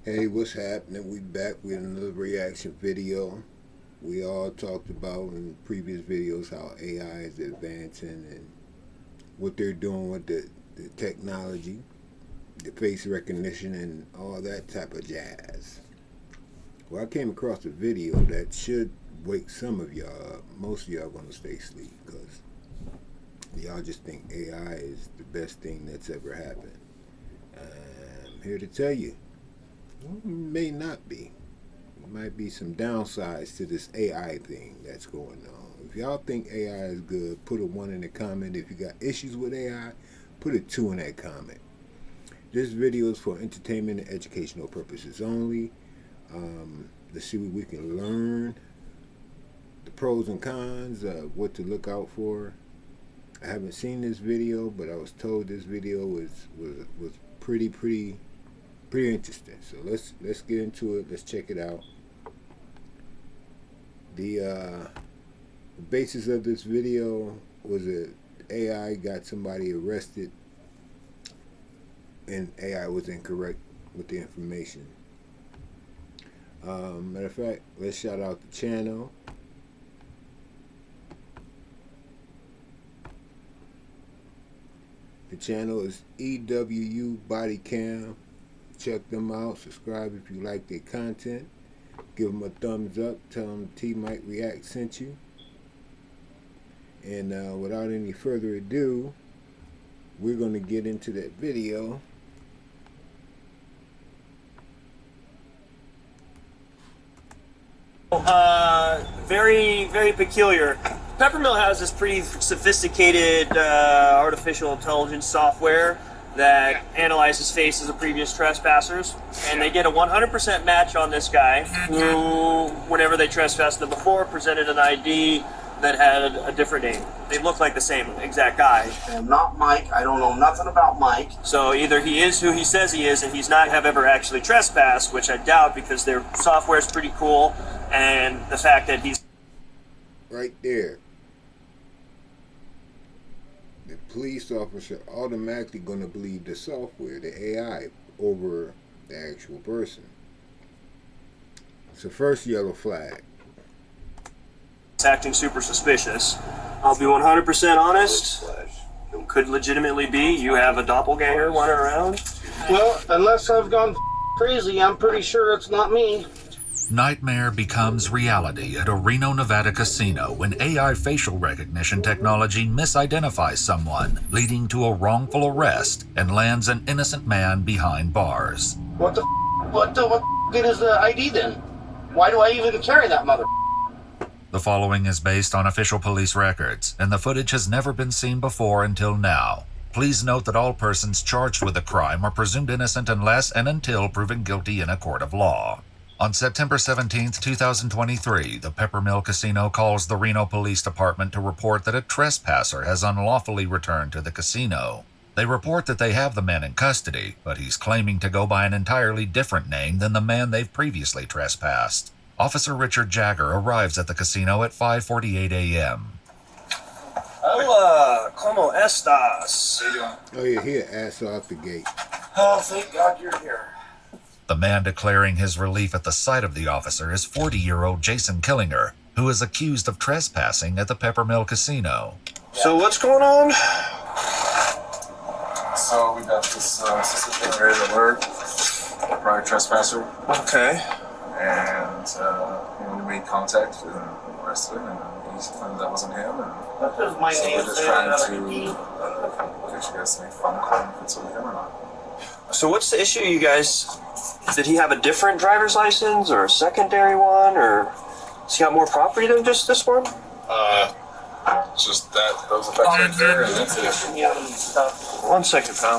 Hey, what's happening? We back with another reaction video. We all talked about in previous videos how AI is advancing and what they're doing with the technology, the face recognition, and all that type of jazz. Well, I came across a video that should wake some of y'all up. Most of y'all gonna stay asleep because y'all just think AI is the best thing that's ever happened. I'm here to tell you, it may not be. Might be some downsides to this AI thing that's going on. If y'all think AI is good, put a 1 in the comment. If you got issues with AI, put a 2 in that comment. This video is for entertainment and educational purposes only. Let's see what we can learn. The pros and cons of what to look out for. I haven't seen this video, but I was told this video was pretty interesting. So let's get into it. Let's check it out. The basis of this video was that AI got somebody arrested and AI was incorrect with the information. Matter of fact, let's shout out the channel. The channel is EWU Body Cam. Check them out. Subscribe if you like their content. Give them a thumbs up. Tell them T Mike React sent you. And without any further ado, we're going to get into that video. Very peculiar. Peppermill has this pretty sophisticated artificial intelligence software that analyzes faces of previous trespassers, and they get a 100% match on this guy who, whenever they trespassed them before, presented an ID that had a different name. They look like the same exact guy. I'm not Mike. I don't know nothing about Mike. So either he is who he says he is, and he's not have ever actually trespassed, which I doubt because their software is pretty cool, and the fact that he's right there. The police officer automatically going to believe the software, the AI, over the actual person. So first yellow flag. acting super suspicious. I'll be 100% honest. It could legitimately be you have a doppelganger running around. Well, unless I've gone crazy, I'm pretty sure it's not me. Nightmare becomes reality at a Reno, Nevada casino when AI facial recognition technology misidentifies someone, leading to a wrongful arrest and lands an innocent man behind bars. What the good is the ID then? Why do I even carry that mother? The following is based on official police records, and the footage has never been seen before until now. Please note that all persons charged with the crime are presumed innocent unless and until proven guilty in a court of law. On September 17, 2023, the Peppermill Casino calls the Reno Police Department to report that a trespasser has unlawfully returned to the casino. They report that they have the man in custody, but he's claiming to go by an entirely different name than the man they've previously trespassed. Officer Richard Jagger arrives at the casino at 5:48 a.m. Hola, ¿cómo estás? Oh yeah, here, ass off the gate. Oh, thank God you're here. The man declaring his relief at the sight of the officer is 40-year-old Jason Killinger, who is accused of trespassing at the Peppermill Casino. So what's going on? So we got this suspicious area alert, prior trespasser, Okay. and we made contact and arrested him, and he claimed that wasn't him. And What does my so name we're just say trying on to the ID? get you guys to make phone call if it's with him or not. So what's the issue, you guys? Did he have a different driver's license or a secondary one, or has he got more property than just this one? Just that those effects right there, and that's it. Yeah, and stuff. 1 second, pal.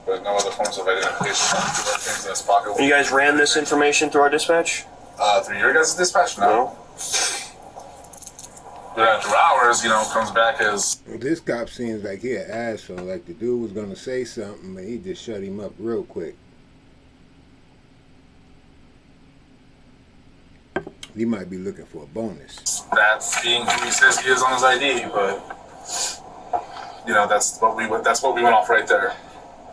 But no other forms of identification. Things in his pocket. You guys ran this information through our dispatch? Through your guys' dispatch? No. But after hours, comes back as Well, this cop seems like he an asshole. Like the dude was gonna say something, but he just shut him up real quick. He might be looking for a bonus. that's being who he says he is on his ID, but that's what we went off right there.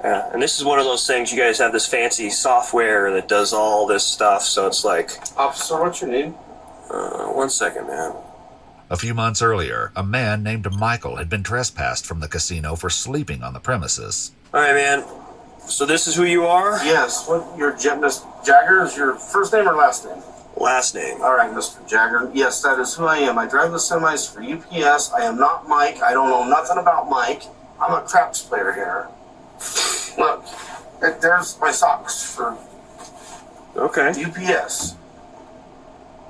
Yeah, and this is one of those things. You guys have this fancy software that does all this stuff, so it's like. Officer, what's your name? 1 second, man. A few months earlier, a man named Michael had been trespassed from the casino for sleeping on the premises. All right, man. So this is who you are? Yes. What? Your Miss Jagger is your first name or last name? Last name. All right, Mr. Jagger. Yes, that is who I am. I drive the semis for UPS. I am not Mike. I don't know nothing about Mike. I'm a craps player here. Look, there's my socks for Okay. UPS.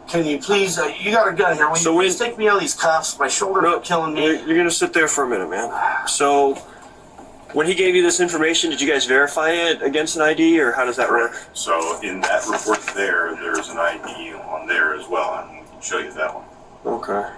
Can you please, you got a gun here. Will So you when- please take me out of these cuffs? My shoulders are killing me. You're gonna sit there for a minute, man. So, when he gave you this information, did you guys verify it against an ID, or how does that work? So in that report there's an ID on there as well, and we can show you that one. Okay.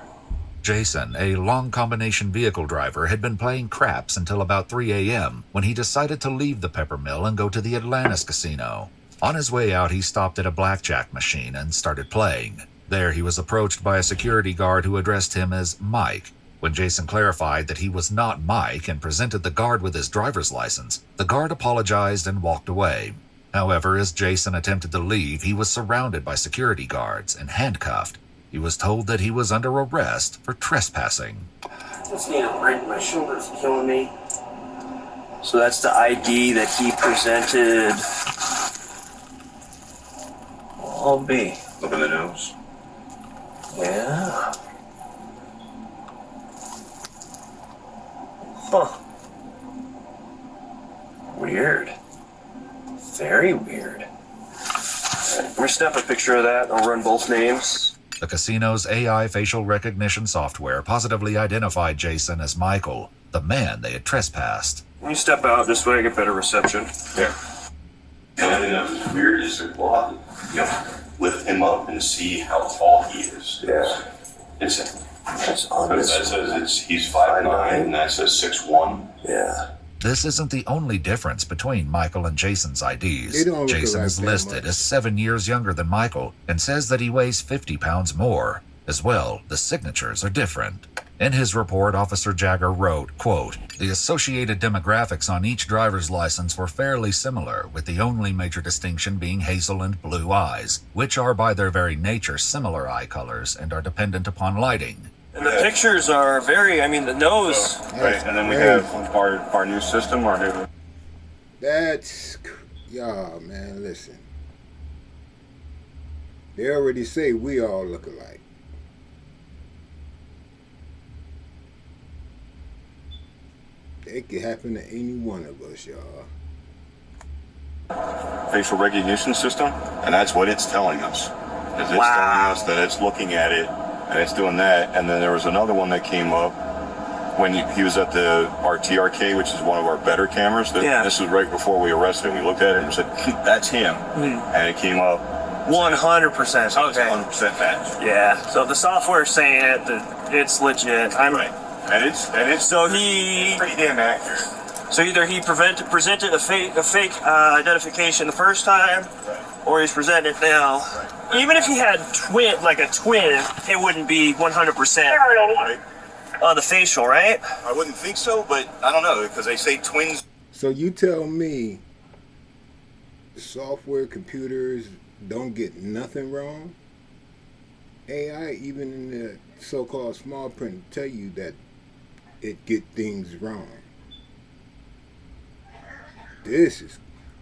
Jason, a long combination vehicle driver, had been playing craps until about 3 a.m. when he decided to leave the Peppermill and go to the Atlantis Casino. On his way out, he stopped at a blackjack machine and started playing. There, he was approached by a security guard who addressed him as Mike. When Jason clarified that he was not Mike and presented the guard with his driver's license, the guard apologized and walked away. However, as Jason attempted to leave, he was surrounded by security guards and handcuffed. He was told that he was under arrest for trespassing. I just need a break. My shoulders are killing me. So that's the ID that he presented. I'll be. Look in the nose. Yeah. Huh. Weird. Very weird. Let me snap a picture of that. I'll run both names. The casino's AI facial recognition software positively identified Jason as Michael, the man they had trespassed. Can you step out this way, get better reception? Yeah. The only thing that was weird is that, well, lift him up and see how tall he is. Yeah. Insane. That's on Because that says he's 5'9", and that says 6'1". Yeah. This isn't the only difference between Michael and Jason's IDs. They don't look Jason alike is that listed much. as 7 years younger than Michael and says that he weighs 50 pounds more. As well, the signatures are different. In his report, Officer Jagger wrote, quote, "The associated demographics on each driver's license were fairly similar, with the only major distinction being hazel and blue eyes, which are by their very nature similar eye colors and are dependent upon lighting. And the pictures are very, the nose. Right, and then we have our new system, our new... Y'all, man, listen. They already say we all look alike. It could happen to any one of us, y'all. facial recognition system, and that's what it's telling us. Is it's telling us that it's looking at it, and it's doing that. And then there was another one that came up when he was at the RTRK, which is one of our better cameras. This was right before we arrested him. We looked at it and said, that's him. And it came up 100%. So it's 100% match. Yeah. So the software's saying it, that it's legit. Right. And it's So he. pretty damn accurate. So either he presented a fake identification the first time, or he's presenting it now. Even if he had a twin, it wouldn't be 100% Right. on the facial, right? I wouldn't think so, but I don't know, because they say twins. So you tell me software computers don't get nothing wrong? AI, even in the so-called small print, tell you that it get things wrong.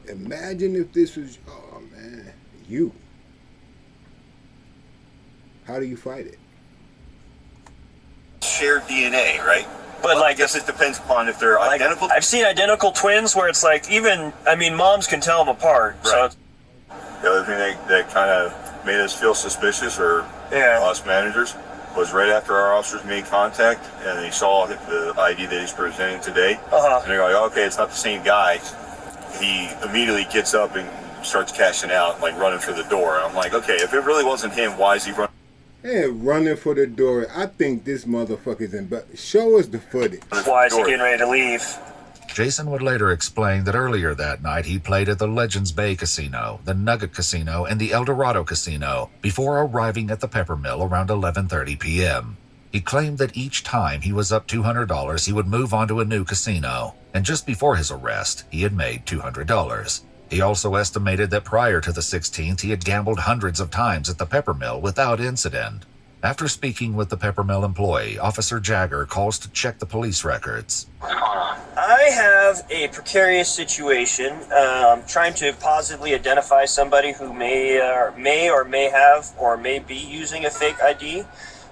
Imagine if this was, oh man, you. How do you fight it? Shared DNA, right? But I guess it depends upon if they're identical. I've seen identical twins where it's like moms can tell them apart. Right. So it's, The other thing that kind of made us feel suspicious, or us managers, was right after our officers made contact and they saw the ID that he's presenting today. And they're like, okay, it's not the same guy. He immediately gets up and starts cashing out, like running for the door. I'm like, okay, if it really wasn't him, why is he running? Hey, running for the door. I think this motherfucker's in. But show us the footage. why is he getting ready to leave? Jason would later explain that earlier that night he played at the Legends Bay Casino, the Nugget Casino, and the El Dorado Casino before arriving at the Peppermill around 11:30 p.m. He claimed that each time he was up $200, he would move on to a new casino, and just before his arrest, he had made $200. He also estimated that prior to the 16th, he had gambled hundreds of times at the Peppermill without incident. After speaking with the Peppermill employee, Officer Jagger calls to check the police records. I have a precarious situation. Trying to positively identify somebody who may or may have or may be using a fake ID.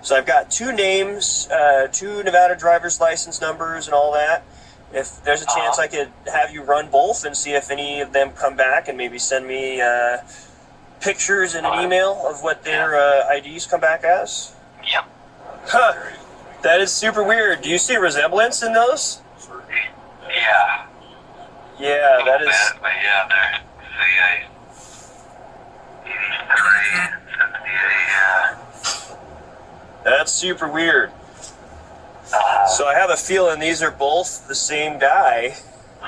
So I've got 2 names, 2 Nevada driver's license numbers and all that. If there's a chance I could have you run both and see if any of them come back and maybe send me pictures in an email of what their IDs come back as? Yep. Huh. That is super weird. Do you see resemblance in those? Yeah. Yeah, that is... But yeah, they're That's super weird. So I have a feeling these are both the same guy,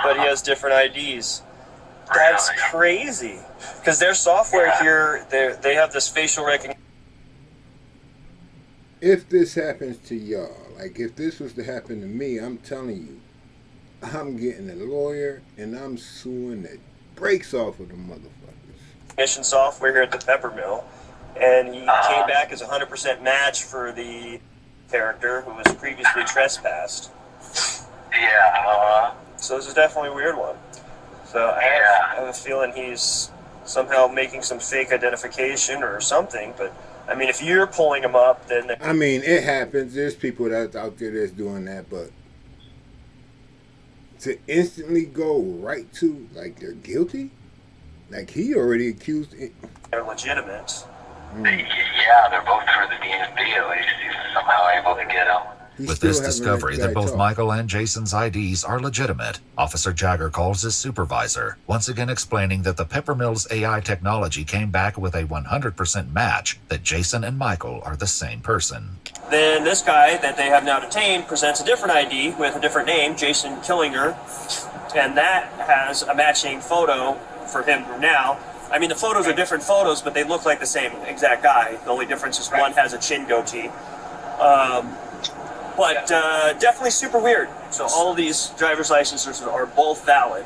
but he has different IDs. That's crazy. Because their software here, they have this facial recognition. If this happens to y'all, like if this was to happen to me, I'm telling you, I'm getting a lawyer and I'm suing the brakes off of the motherfuckers. Software here at the Peppermill, and he came back as a 100% match for the character who was previously trespassed. Yeah. So this is definitely a weird one. So I have a feeling he's somehow making some fake identification or something, but I mean, if you're pulling him up, then... I mean, it happens. There's people that's out there that's doing that, but to instantly go right to, like, they're guilty? Like, he already accused it. They're legitimate. Yeah, they're both for the DMV at least. He's somehow able to get them. With this discovery that both Michael and Jason's IDs are legitimate, Officer Jagger calls his supervisor, once again explaining that the Peppermill's AI technology came back with a 100% match that Jason and Michael are the same person. Then this guy that they have now detained presents a different ID with a different name, Jason Killinger, and that has a matching photo for him now. I mean, the photos are different photos, but they look like the same exact guy. The only difference is one has a chin goatee. But definitely super weird. So all of these driver's licenses are both valid.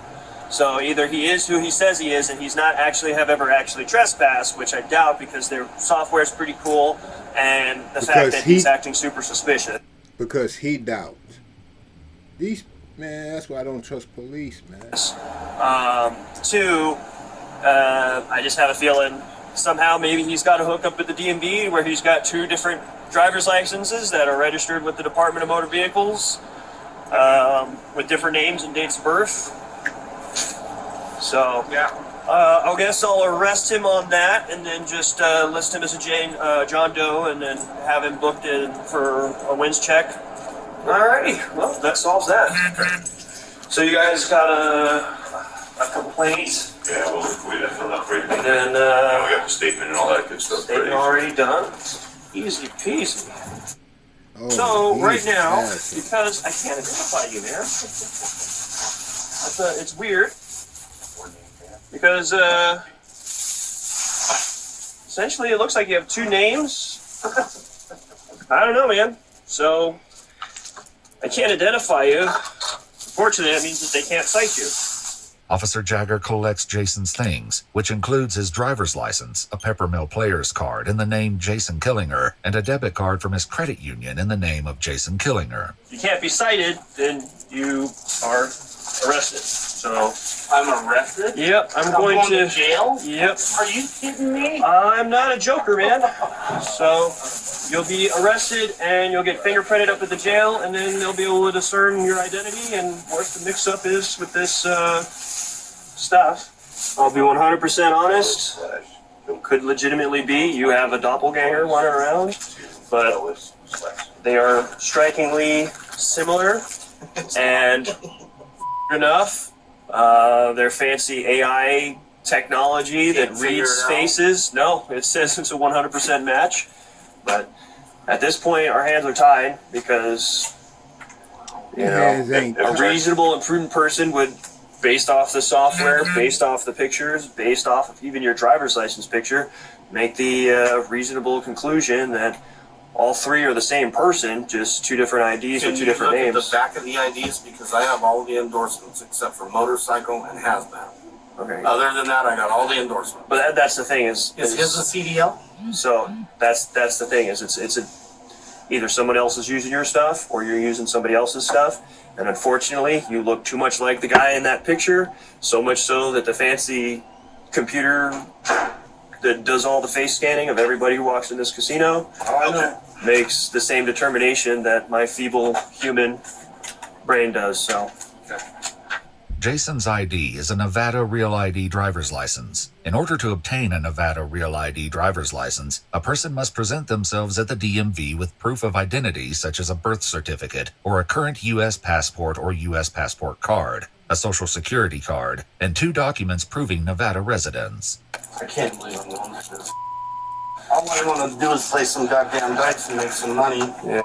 So either he is who he says he is, and he's not actually ever actually trespassed, which I doubt because their software is pretty cool, and the fact that he's acting super suspicious. Because he doubts. These, man, that's why I don't trust police, man. 2, I just have a feeling somehow maybe he's got a hookup at the DMV where he's got 2 different driver's licenses that are registered with the Department of Motor Vehicles with different names and dates of birth. So I guess I'll arrest him on that and then just list him as a John Doe and then have him booked in for a wins check. Alrighty, well that solves that. So you guys got a complaint? Yeah, well, we definitely not pretty. And then we got the statement and all that good stuff. statement already done. Easy peasy. Oh, So he's right now, awesome. because I can't identify you, man, it's weird. Because essentially it looks like you have 2 names. I don't know, man. So I can't identify you. Unfortunately, that means that they can't cite you. Officer Jagger collects Jason's things, which includes his driver's license, a Peppermill player's card in the name Jason Killinger, and a debit card from his credit union in the name of Jason Killinger. If you can't be cited, then you are arrested. So I'm arrested? yep, I'm going going to jail? Yep. Are you kidding me? I'm not a joker, man. So you'll be arrested and you'll get fingerprinted up at the jail, and then they'll be able to discern your identity and what the mix-up is with this stuff. I'll be 100% honest. It could legitimately be you have a doppelganger running around, but they are strikingly similar and enough. Their fancy AI technology that reads faces. No, it says it's a 100% match. But at this point, our hands are tied because you know a reasonable and prudent person would, based off the software, based off the pictures, based off of even your driver's license picture, make the reasonable conclusion that all three are the same person, just two different IDs Can with two you different look at names. the back of the IDs, because I have all the endorsements except for motorcycle and hazmat. Okay. Other than that, I got all the endorsements. But that's the thing is Is his a CDL? so that's the thing is it's either someone else is using your stuff or you're using somebody else's stuff. And unfortunately, you look too much like the guy in that picture, so much so that the fancy computer that does all the face scanning of everybody who walks in this casino makes the same determination that my feeble human brain does. So Jason's ID is a Nevada Real ID driver's license. In order to obtain a Nevada Real ID driver's license, a person must present themselves at the DMV with proof of identity such as a birth certificate or a current U.S. passport or U.S. passport card, a social security card, and 2 documents proving Nevada residence. I can't believe I'm going to this. All I want to do is play some goddamn dice and make some money. Yeah.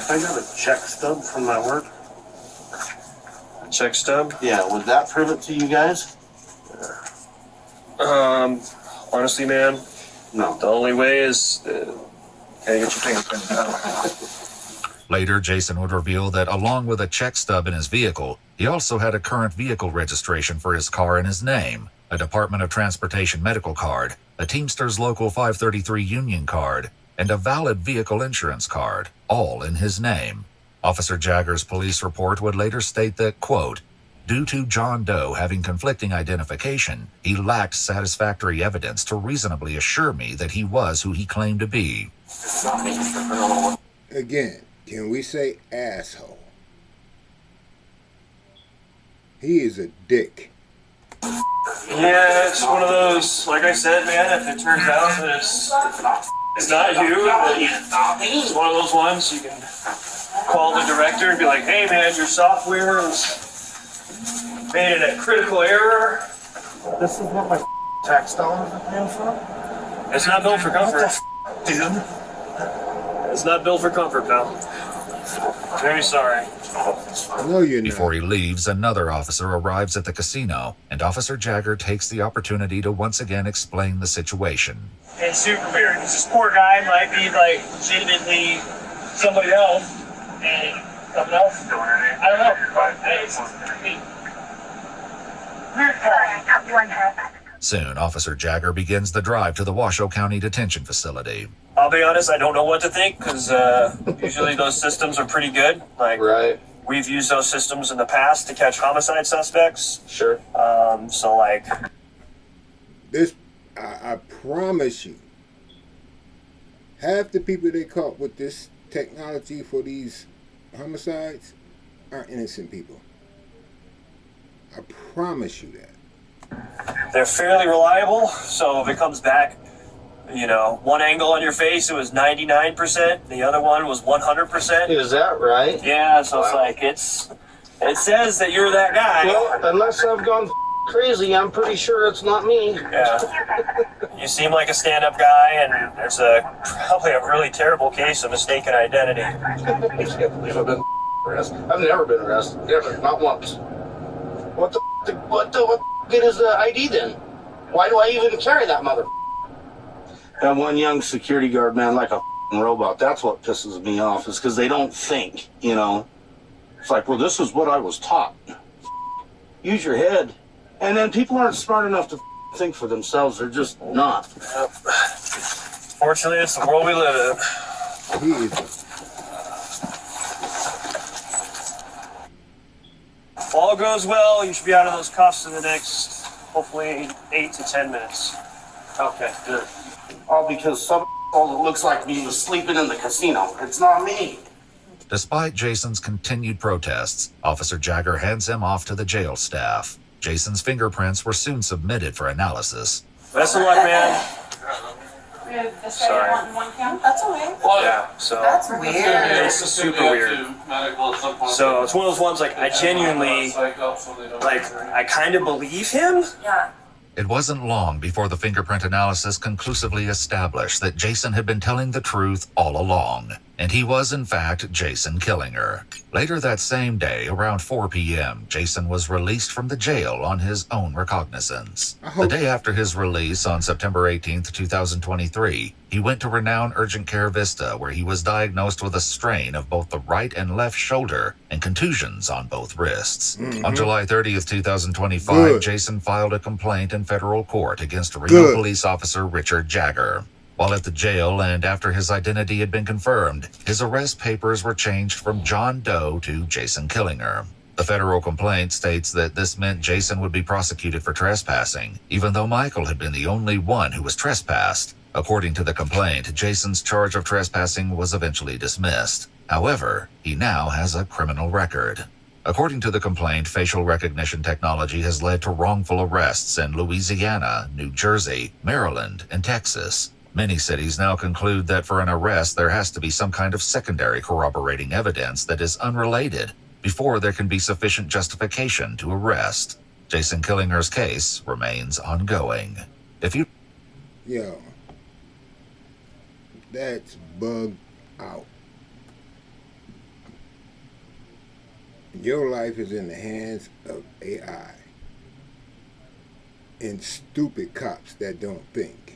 I got a check stub from my work. check stub. Yeah, would that prove it to you guys? Honestly, man, No. the only way is can I get your fingerprint? Later, Jason would reveal that along with a check stub in his vehicle, he also had a current vehicle registration for his car in his name, a Department of Transportation medical card, a Teamsters Local 533 union card, and a valid vehicle insurance card, all in his name. Officer Jagger's police report would later state that, quote, due to John Doe having conflicting identification, he lacked satisfactory evidence to reasonably assure me that he was who he claimed to be. Again, can we say asshole? He is a dick. Yeah, it's one of those. Like I said, man, if it turns out that it's not you, then it's one of those ones you can call the director and be like, "Hey, man, your software was made in a critical error." This is what my tax dollars are paying for? It's not built for comfort. Dude. It's not built for comfort, pal. Very sorry. No, you're not. Before he leaves, another officer arrives at the casino, and Officer Jagger takes the opportunity to once again explain the situation. It's super weird because this poor guy might be like legitimately somebody else, and something else. I don't know. Soon, Officer Jagger begins the drive to the Washoe County Detention Facility. I'll be honest, I don't know what to think because usually those systems are pretty good. Like, Right. we've used those systems in the past to catch homicide suspects. Sure. So like, This, I promise you, half the people they caught with this technology for these homicides are innocent people. I promise you that. they're fairly reliable. So if it comes back, you know, one angle on your face, it was 99%. The other one was 100%. Is that right? Yeah, so it's like, it says that you're that guy. Well, unless I've gone crazy, I'm pretty sure it's not me. Yeah. You seem like a stand-up guy, and there's probably a really terrible case of mistaken identity. I can't believe I've been arrested. I've never been arrested. Never. Not once. What the good is the ID then? Why do I even carry that mother? That one young security guard, man, like a robot. That's what pisses me off, is because they don't think, you know. It's like, well, this is what I was taught. Use your head. And then people aren't smart enough to think for themselves. They're just not. Fortunately, it's the world we live in. He is If all goes well, you should be out of those cuffs in the next, hopefully, 8 to 10 minutes. Okay, good. All because some that looks like me was sleeping in the casino. It's not me. Despite Jason's continued protests, Officer Jagger hands him off to the jail staff. Jason's fingerprints were soon submitted for analysis. Best of luck, man. Sorry. That's okay. Yeah, so That's weird. it's super weird. So it's one of those ones, like, I genuinely, like, I kind of believe him. Yeah. It wasn't long before the fingerprint analysis conclusively established that Jason had been telling the truth all along. and he was in fact Jason Killinger. Later that same day, around 4 p.m., Jason was released from the jail on his own recognizance. The day after his release on September 18, 2023, he went to renowned Urgent Care Vista, where he was diagnosed with a strain of both the right and left shoulder and contusions on both wrists. On July 30th, 2025, Jason filed a complaint in federal court against Reno police officer Richard Jagger. While at the jail and after his identity had been confirmed, his arrest papers were changed from John Doe to Jason Killinger. The federal complaint states that this meant Jason would be prosecuted for trespassing, even though Michael had been the only one who was trespassed. According to the complaint, Jason's charge of trespassing was eventually dismissed. However, he now has a criminal record. According to the complaint, facial recognition technology has led to wrongful arrests in Louisiana, New Jersey, Maryland, and Texas. Many cities now conclude that for an arrest there has to be some kind of secondary corroborating evidence that is unrelated before there can be sufficient justification to arrest. Jason Killinger's case remains ongoing. Yo, that's bugged out. Your life is in the hands of AI and stupid cops that don't think.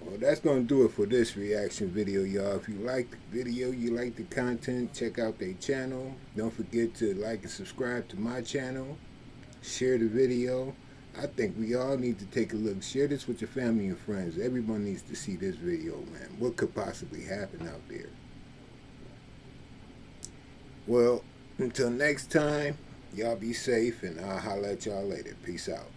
Well, that's going to do it for this reaction video, y'all. If you like the video, you like the content, check out their channel. Don't forget to like and subscribe to my channel. Share the video. I think we all need to take a look. Share this with your family and friends. Everyone needs to see this video, man. What could possibly happen out there? Well, until next time, y'all be safe, and I'll holler at y'all later. Peace out.